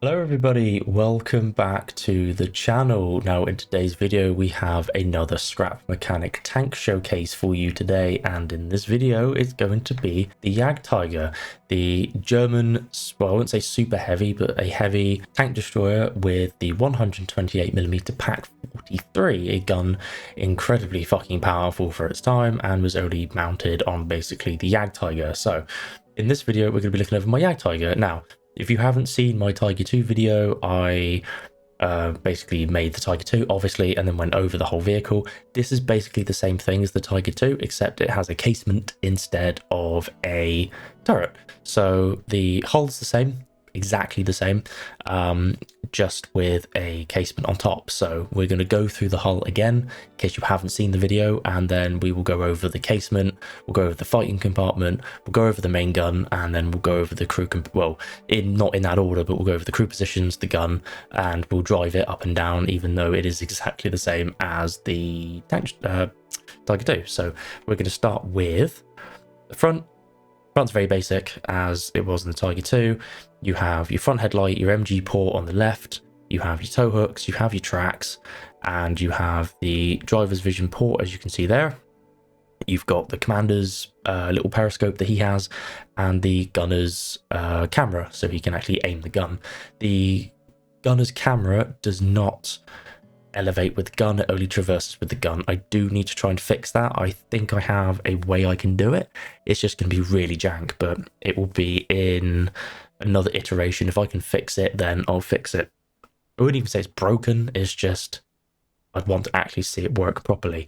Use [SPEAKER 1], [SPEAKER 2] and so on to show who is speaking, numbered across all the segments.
[SPEAKER 1] Hello everybody, welcome back to the channel. Now in today's video we have another scrap mechanic tank showcase for you today, and in this video it's going to be the Jagdtiger, the German, well I wouldn't say super heavy, but a heavy tank destroyer with the 128mm Pak 43, a gun incredibly fucking powerful for its time and was only mounted on basically the Jagdtiger. So in this video we're going to be looking over my Jagdtiger. Now if you haven't seen my Tiger 2 video, I basically made the Tiger 2, obviously, and then went over the whole vehicle. This is basically the same thing as the Tiger 2, except it has a casement instead of a turret. So the hull's the same, exactly the same, just with a casement on top. So we're going to go through the hull again in case you haven't seen the video, and then we will go over the casement, we'll go over the fighting compartment, we'll go over the main gun, and then we'll go over the crew not in that order, but we'll go over the crew positions, the gun, and we'll drive it up and down, even though it is exactly the same as the tank Tiger 2. So we're going to start with the front. Front's very basic as it was in the Tiger 2. You have your front headlight, your MG port on the left, you have your tow hooks, you have your tracks, and you have the driver's vision port, as you can see there. You've got the commander's little periscope that he has, and the gunner's camera, so he can actually aim the gun. The gunner's camera does not elevate with the gun, it only traverses with the gun. I do need to try and fix that. I think I have a way I can do it. It's just going to be really jank, but it will be in another iteration. If I can fix it, then I'll fix it. I wouldn't even say it's broken, it's just I'd want to actually see it work properly.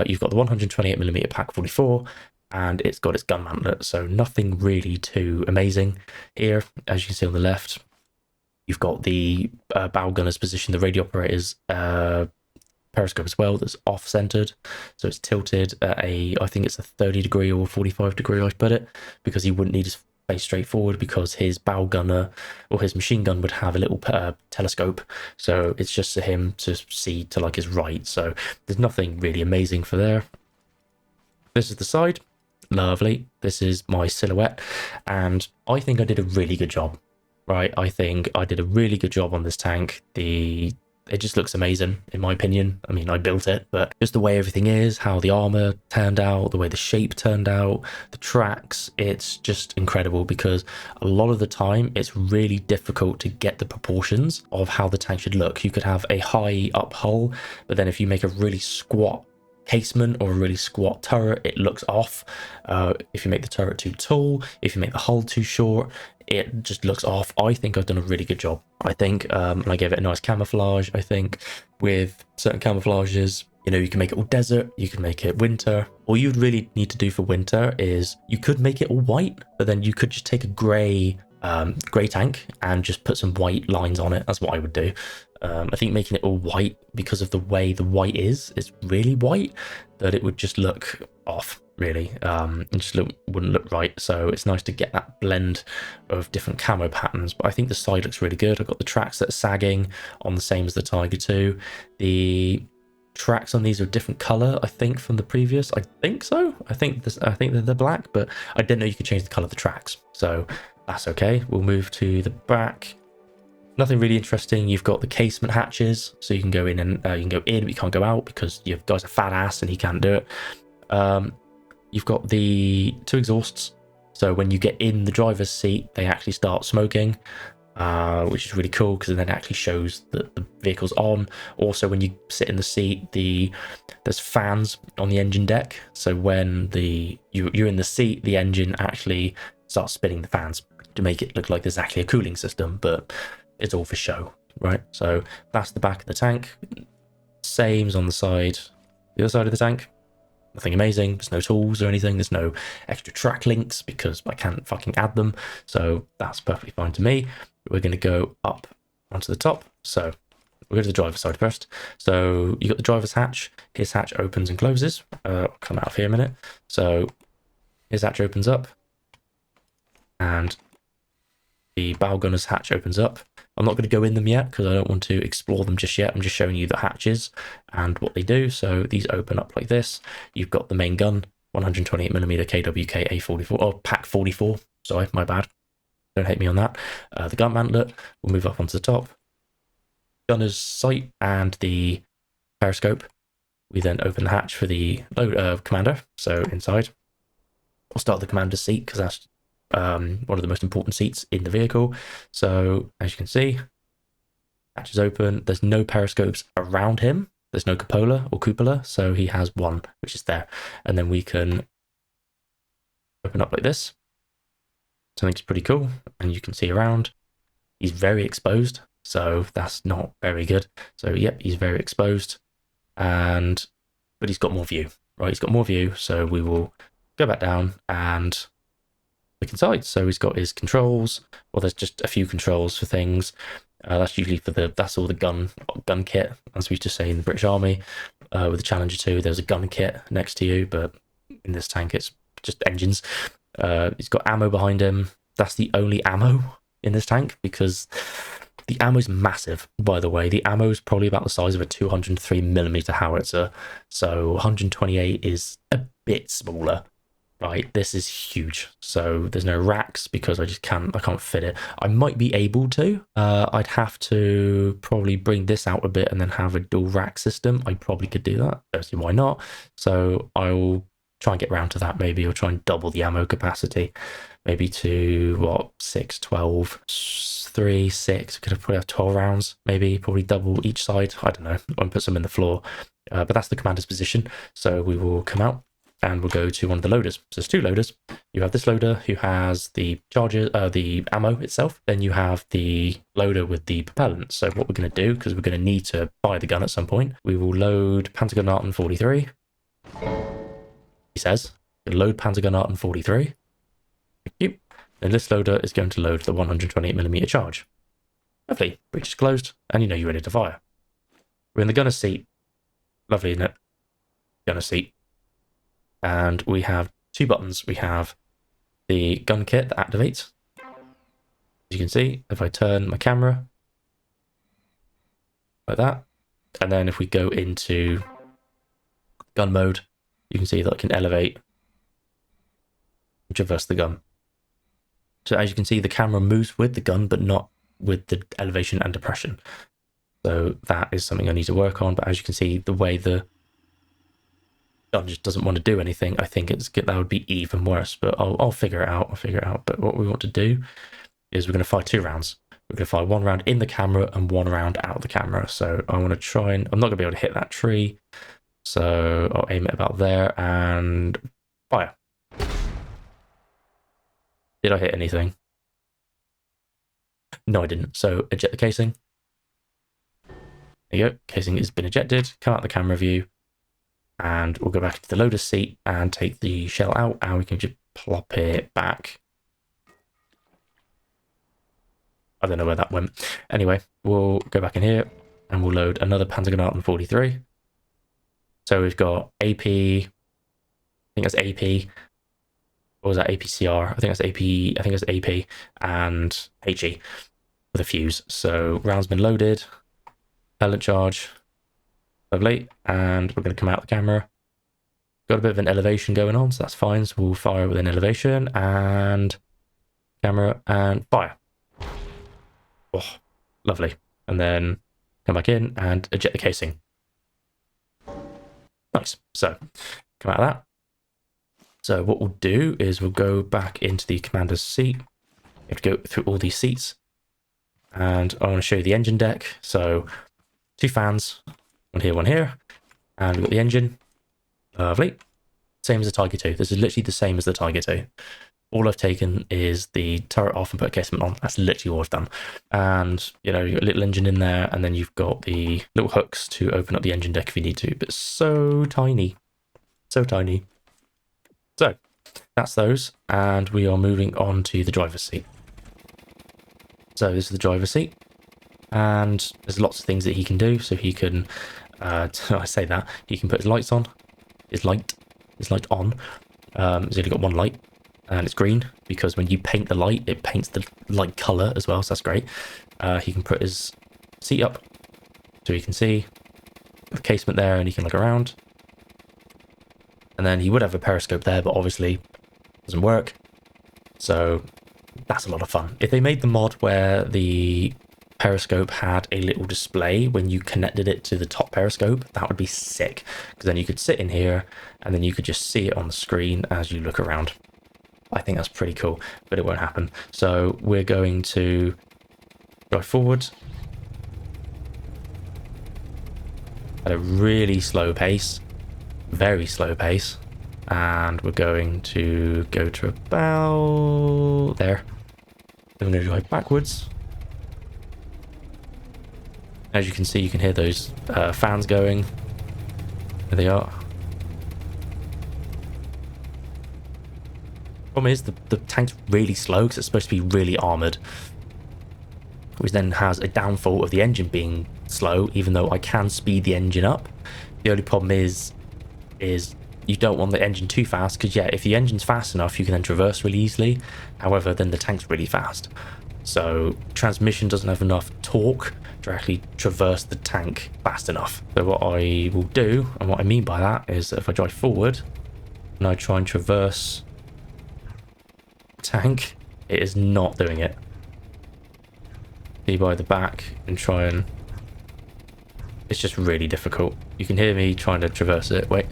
[SPEAKER 1] You've got the 128mm Pak 44, and it's got its gun mantlet, so nothing really too amazing here. As you can see on the left, you've got the bow gunner's position, the radio operator's periscope as well, that's off-centered, so it's tilted at I think it's a 30 degree or 45 degree, I put it, because he wouldn't need his face straight forward, because his bow gunner or his machine gun would have a little telescope, so it's just for him to see to like his right. So there's nothing really amazing for there. This is the side, lovely. This is my silhouette, and I think I did a really good job. Right, I think I did a really good job on this tank. It just looks amazing, in my opinion. I mean, I built it, but just the way everything is, how the armor turned out, the way the shape turned out, the tracks, it's just incredible, because a lot of the time it's really difficult to get the proportions of how the tank should look. You could have a high up hull, but then if you make a really squat casement or a really squat turret, it looks off. If you make the turret too tall, if you make the hull too short, it just looks off. I think I've done a really good job. I think and I gave it a nice camouflage. I think with certain camouflages, you know, you can make it all desert, you can make it winter. All you'd really need to do for winter is you could make it all white, but then you could just take a grey tank and just put some white lines on it. That's what I would do. I think making it all white, because of the way the white is, it's really white, that it would just look off, really. It just wouldn't look right. So it's nice to get that blend of different camo patterns. But I think the side looks really good. I've got the tracks that are sagging on the same as the Tiger 2. The tracks on these are a different color, I think, from the previous. I think so. I think they're black, but I didn't know you could change the color of the tracks. So that's okay. We'll move to the back. Nothing really interesting. You've got the casement hatches, so you can go in and you can go in, but you can't go out because your guy's a fat ass and he can't do it. You've got the two exhausts, so when you get in the driver's seat, they actually start smoking, which is really cool, because then it actually shows that the vehicle's on. Also, when you sit in the seat, there's fans on the engine deck, so when you're in the seat, the engine actually starts spinning the fans to make it look like there's actually a cooling system, but it's all for show, right? So that's the back of the tank. Same's on the other side of the tank. Nothing amazing. There's no tools or anything. There's no extra track links because I can't fucking add them. So that's perfectly fine to me. We're going to go up onto the top. So we'll go to the driver's side first. So you got the driver's hatch. His hatch opens and closes. I'll come out of here a minute. So his hatch opens up, and the bow gunner's hatch opens up. I'm not going to go in them yet because I don't want to explore them just yet. I'm just showing you the hatches and what they do. So these open up like this. You've got the main gun, 128mm KWK A44, or Pak 44. Sorry, my bad. Don't hate me on that. The gun mantlet will move up onto the top. Gunner's sight and the periscope. We then open the hatch for the commander. So inside, we'll start the commander's seat because that's one of the most important seats in the vehicle. So as you can see, hatch is open. There's no periscopes around him. There's no cupola, so he has one, which is there. And then we can open up like this. Something's pretty cool, and you can see around. He's very exposed, so that's not very good. So yep, he's very exposed, but he's got more view, right? He's got more view, so we will go back down and look inside. So he's got his controls. Well, there's just a few controls for things. That's usually for that's all the gun kit, as we used to say in the British Army. With the Challenger 2, there's a gun kit next to you, but in this tank, it's just engines. He's got ammo behind him. That's the only ammo in this tank because the ammo is massive, by the way. The ammo is probably about the size of a 203mm howitzer. So 128 is a bit smaller, right? This is huge. So there's no racks because I can't fit it. I might be able to. I'd have to probably bring this out a bit and then have a dual rack system. I probably could do that. Don't see why not. So I'll try and get around to that. Maybe I'll try and double the ammo capacity, maybe to what, 6, 12, 3, 6. Could have probably have 12 rounds, maybe probably double each side. I don't know. I'll put some in the floor, but that's the commander's position. So we will come out and we'll go to one of the loaders. So there's 2 loaders. You have this loader who has the charger, the ammo itself. Then you have the loader with the propellant. So what we're going to do, because we're going to need to fire the gun at some point, we will load Panzerjäger 43. He says, load Panzerjäger 43. Thank you. Then this loader is going to load the 128mm charge. Lovely. Breech is closed, and you know you're ready to fire. We're in the gunner's seat. Lovely, isn't it? Gunner's seat. And we have 2 buttons. We have the gun kit that activates. As you can see, if I turn my camera like that, and then if we go into gun mode, you can see that I can elevate and traverse the gun. So as you can see, the camera moves with the gun, but not with the elevation and depression. So that is something I need to work on. But as you can see, the way the gun just doesn't want to do anything, I think that would be even worse. But I'll figure it out. But what we want to do is we're going to fire 2 rounds. We're going to fire 1 round in the camera and 1 round out of the camera. So I want to try and I'm not going to be able to hit that tree. So I'll aim it about there and fire. Did I hit anything? No, I didn't. So eject the casing. There you go. Casing has been ejected. Come out the camera view. And we'll go back into the loader seat and take the shell out. And we can just plop it back. I don't know where that went. Anyway, we'll go back in here. And we'll load another Panzerjäger 43. So we've got AP, I think that's AP, or was that APCR? I think that's AP and HE with a fuse. So rounds been loaded, pellet charge, lovely, and we're going to come out the camera. Got a bit of an elevation going on, so that's fine. So we'll fire with an elevation and camera and fire. Oh, lovely. And then come back in and eject the casing. Nice. So come out of that. So what we'll do is we'll go back into the commander's seat. You have to go through all these seats. And I want to show you the engine deck. So 2 fans, one here. And we've got the engine. Lovely. Same as the Tiger 2. This is literally the same as the Tiger 2. All I've taken is the turret off and put a casement on. That's literally all I've done. And, you know, you've got a little engine in there, and then you've got the little hooks to open up the engine deck if you need to. But so tiny. So tiny. So, that's those. And we are moving on to the driver's seat. So, this is the driver's seat. And there's lots of things that he can do. So, he can, I say that, he can put his lights on. His light on. He's only got 1 light. And it's green because when you paint the light, it paints the light color as well. So that's great. He can put his seat up so you can see the casement there and he can look around. And then he would have a periscope there, but obviously it doesn't work. So that's a lot of fun. If they made the mod where the periscope had a little display when you connected it to the top periscope, that would be sick, because then you could sit in here and then you could just see it on the screen as you look around. I think that's pretty cool, but it won't happen. So we're going to drive forward at a really slow pace, very slow pace, and we're going to go to about there. Then we're going to drive backwards. As you can see, you can hear those fans going. There they are. Problem is, the tank's really slow because it's supposed to be really armoured, which then has a downfall of the engine being slow, even though I can speed the engine up. The only problem is you don't want the engine too fast, because yeah, if the engine's fast enough, you can then traverse really easily. However, then the tank's really fast. So transmission doesn't have enough torque to actually traverse the tank fast enough. So what I will do, and what I mean by that, is that if I drive forward and I try and traverse the tank, it is not doing it. Be by the back and try and... it's just really difficult. You can hear me trying to traverse it. Wait.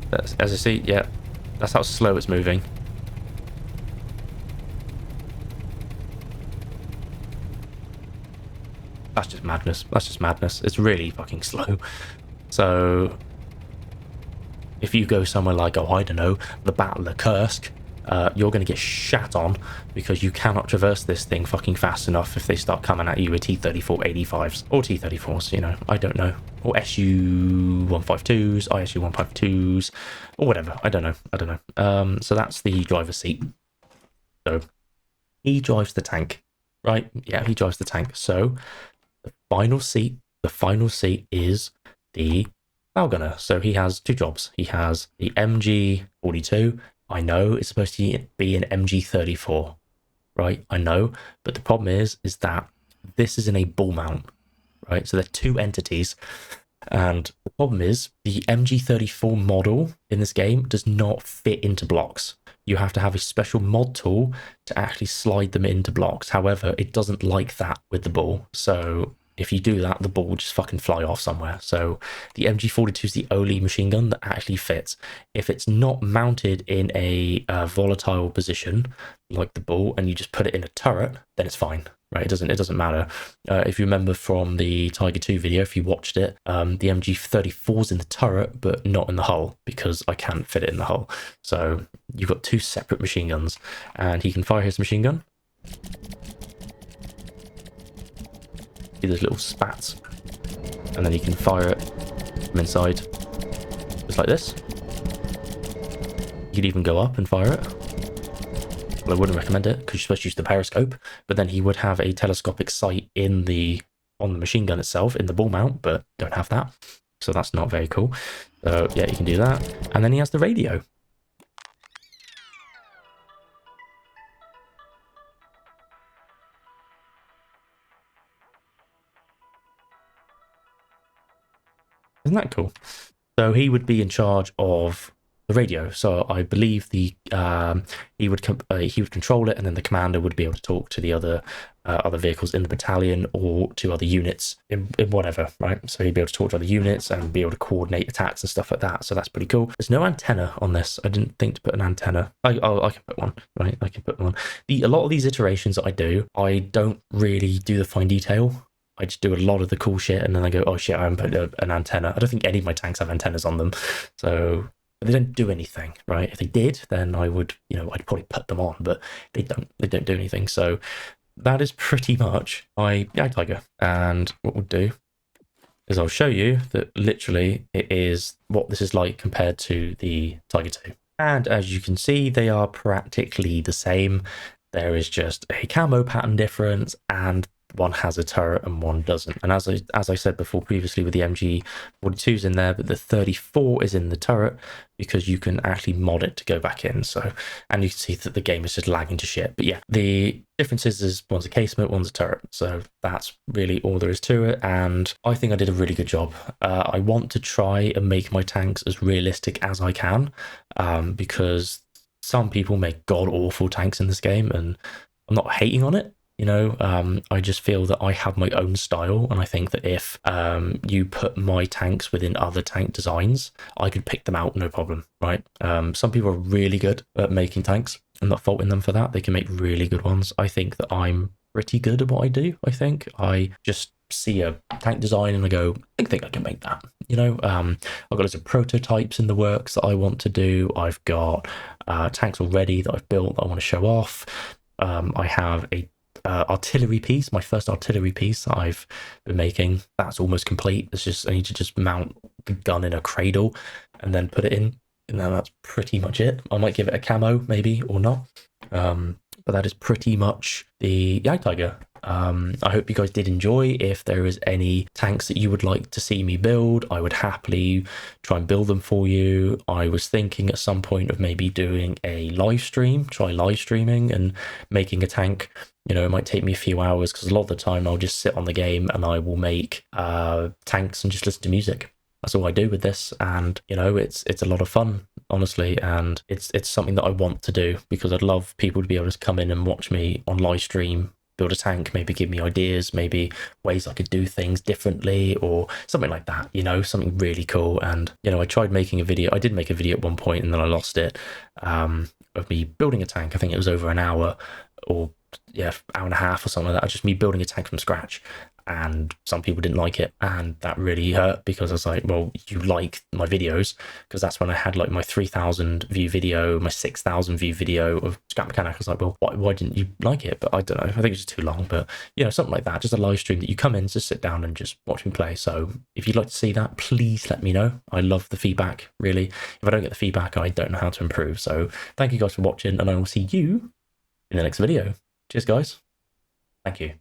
[SPEAKER 1] That's, as I see, yeah, that's how slow it's moving. That's just madness. That's just madness. It's really fucking slow. So if you go somewhere like, oh, I don't know, the Battle of Kursk, you're going to get shat on because you cannot traverse this thing fucking fast enough if they start coming at you with T-34-85s or T-34s, you know, I don't know, or SU-152s, ISU-152s, or whatever. I don't know. So that's the driver's seat. So he drives the tank, right? Yeah, he drives the tank. So the final seat is the bow gunner. So he has two jobs. He has the MG42. I know it's supposed to be an MG34, right? I know, but the problem is that this is in a ball mount, right? So they're two entities, and the problem is the MG34 model in this game does not fit into blocks. You have to have a special mod tool to actually slide them into blocks. However, it doesn't like that with the ball. So if you do that, the ball will just fucking fly off somewhere. So the MG42 is the only machine gun that actually fits. If it's not mounted in a volatile position like the ball, and you just put it in a turret, then it's fine, right? It doesn't matter. If you remember from the Tiger 2 video, if you watched it, the MG34's in the turret, but not in the hull, because I can't fit it in the hull. So you've got two separate machine guns, and he can fire his machine gun. See those little spats, and then you can fire it from inside, just like this. You could even go up and fire it. Well, I wouldn't recommend it because you're supposed to use the periscope, but then he would have a telescopic sight on the machine gun itself in the ball mount, but don't have that, so that's not very cool. So yeah, you can do that, and then he has the radio. Isn't that cool? So he would be in charge of the radio. So I believe he would control it, and then the commander would be able to talk to the other vehicles in the battalion or to other units in whatever, right? So he'd be able to talk to other units and be able to coordinate attacks and stuff like that. So that's pretty cool. There's no antenna on this. I didn't think to put an antenna. I can put one, right? I can put one. A lot of these iterations that I do, I don't really do the fine detail. I just do a lot of the cool shit, and then I go, oh shit, I haven't put an antenna. I don't think any of my tanks have antennas on them. So they don't do anything, right? If they did, then I would, I'd probably put them on, but they don't do anything. So that is pretty much my Jagdtiger. And what we'll do is I'll show you that literally it is what this is like compared to the Tiger 2. And as you can see, they are practically the same. There is just a camo pattern difference, and one has a turret and one doesn't. And as I said before previously, with the MG42's in there, but the 34 is in the turret because you can actually mod it to go back in. So, and you can see that the game is just lagging to shit. But yeah, the difference is one's a casemate, one's a turret. So that's really all there is to it. And I think I did a really good job. I want to try and make my tanks as realistic as I can, because some people make god-awful tanks in this game, and I'm not hating on it. You know, I just feel that I have my own style, and I think that if you put my tanks within other tank designs, I could pick them out no problem, right? Some people are really good at making tanks. I'm not faulting them for that. They can make really good ones. I think that I'm pretty good at what I do. I think I just see a tank design and I go, I think I can make that. You know, I've got loads of prototypes in the works that I want to do. I've got tanks already that I've built that I want to show off. I have a artillery piece, my first artillery piece that I've been making. That's almost complete. It's just I need to just mount the gun in a cradle and then put it in, and then that's pretty much it. I might give it a camo maybe or not, but that is pretty much the Jagdtiger. I hope you guys did enjoy. If there is any tanks that you would like to see me build, I would happily try and build them for you. I was thinking at some point of maybe doing a live stream, try live streaming and making a tank. You know, it might take me a few hours because a lot of the time I'll just sit on the game and I will make tanks and just listen to music. That's all I do with this, and you know, it's a lot of fun, honestly, and it's something that I want to do because I'd love people to be able to come in and watch me on live stream build a tank, maybe give me ideas, maybe ways I could do things differently or something like that, you know, something really cool. And you know, I tried making a video. I did make a video at one point and then I lost it, of me building a tank. I think it was over an hour or hour and a half or something like that, just me building a tank from scratch. And some people didn't like it, and that really hurt because I was like, well, you like my videos, because that's when I had like my 3,000 view video, my 6,000 view video of Scrap Mechanic. I was like, well, why didn't you like it? But I don't know, I think it's just too long. But you know, something like that, just a live stream that you come in, just sit down and just watch me play. So if you'd like to see that, please let me know. I love the feedback, really. If I don't get the feedback, I don't know how to improve. So thank you guys for watching, and I will see you in the next video. Cheers, guys. Thank you.